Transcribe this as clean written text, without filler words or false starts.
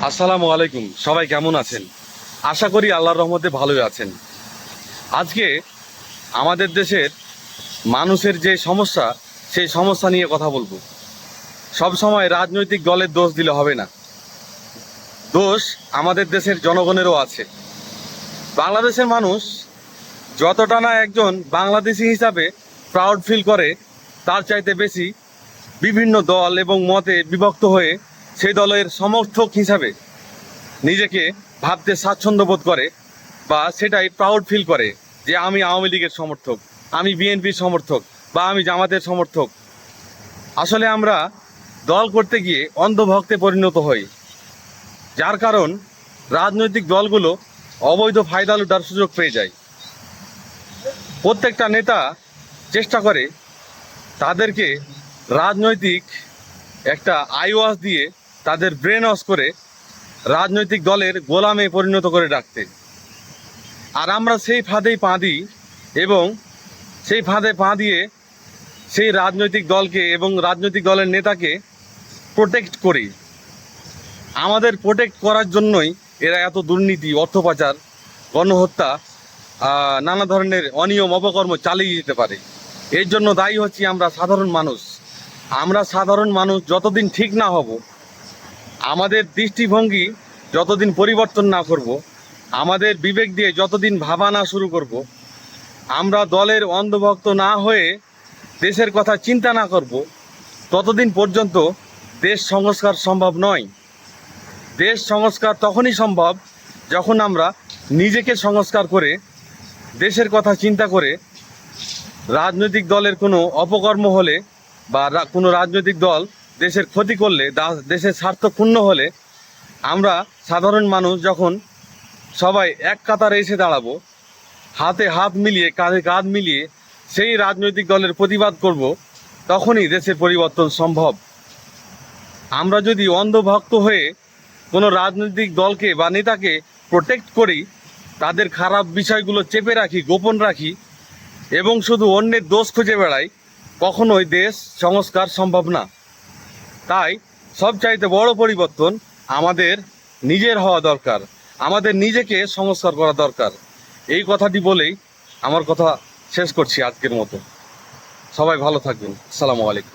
আসসালামু আলাইকুম। সবাই কেমন আছেন? আশা করি আল্লাহর রহমতে ভালোই আছেন। আজকে আমাদের দেশের মানুষের যে সমস্যা, সেই সমস্যা নিয়ে কথা বলবো। সব সময় রাজনৈতিক দলের দোষ দিলে হবে না, দোষ আমাদের দেশের জনগণেরও আছে। বাংলাদেশের মানুষ যতটা না একজন বাংলাদেশি হিসাবে প্রাউড ফিল করে, তার চাইতে বেশি বিভিন্ন দল এবং মতে বিভক্ত হয়ে সেই দলের সমর্থক হিসাবে নিজেকে ভাবতে স্বাচ্ছন্দ্য বোধ করে, বা সেটাই প্রাউড ফিল করে যে আমি আওয়ামী লীগের সমর্থক, আমি বিএনপির সমর্থক, বা আমি জামাতের সমর্থক। আসলে আমরা দল করতে গিয়ে অন্ধভক্তে পরিণত হই, যার কারণ রাজনৈতিক দলগুলো অবৈধ ফায়দা লুটার সুযোগ পেয়ে যায়। প্রত্যেকটা নেতা চেষ্টা করে তাদেরকে রাজনৈতিক একটা আইওয়াশ দিয়ে, তাদের ব্রেন ওয়াশ করে রাজনৈতিক দলের গোলামে পরিণত করে রাখতে। আর আমরা সেই ফাঁদেই পা দিই, এবং সেই ফাঁদে পা দিয়ে সেই রাজনৈতিক দলকে এবং রাজনৈতিক দলের নেতাকে প্রোটেক্ট করি। আমাদের প্রোটেক্ট করার জন্যই এরা এত দুর্নীতি, অর্থ পাচার, গণহত্যা, নানা ধরনের অনিয়ম অপকর্ম চালিয়ে যেতে পারে। এর জন্য দায়ী হচ্ছি আমরা সাধারণ মানুষ। আমরা সাধারণ মানুষ যতদিন ঠিক না হব, আমাদের দৃষ্টিভঙ্গি যতদিন পরিবর্তন না করব, আমাদের বিবেক দিয়ে যতদিন ভাবা না শুরু করব, আমরা দলের অন্ধভক্ত না হয়ে দেশের কথা চিন্তা না করব, ততদিন পর্যন্ত দেশ সংস্কার সম্ভব নয়। দেশ সংস্কার তখনই সম্ভব যখন আমরা নিজেকে সংস্কার করে, দেশের কথা চিন্তা করে, রাজনৈতিক দলের কোনো অপকর্ম হলে বা কোনো রাজনৈতিক দল দেশের ক্ষতি করলে, দেশের স্বার্থ ক্ষুণ্ণ হলে, আমরা সাধারণ মানুষ যখন সবাই এক কাতারে এসে দাঁড়াবো, হাতে হাত মিলিয়ে, কাঁধে কাঁধ মিলিয়ে সেই রাজনৈতিক দলের প্রতিবাদ করব, তখনই দেশের পরিবর্তন সম্ভব। আমরা যদি অন্ধভক্ত হয়ে কোনো রাজনৈতিক দলকে বা নেতাকে প্রোটেক্ট করি, তাদের খারাপ বিষয়গুলো চেপে রাখি, গোপন রাখি, এবং শুধু অন্যের দোষ খুঁজে বেড়াই, কখনোই দেশ সংস্কার সম্ভব না। তাই সবচাইতে বড় পরিবর্তন আমাদের নিজের হওয়া দরকার, আমাদের নিজেকে সংস্কার করা দরকার। এই কথাটি বলেই আমার কথা শেষ করছি আজকের মতো। সবাই ভালো থাকবেন। আসসালামু আলাইকুম।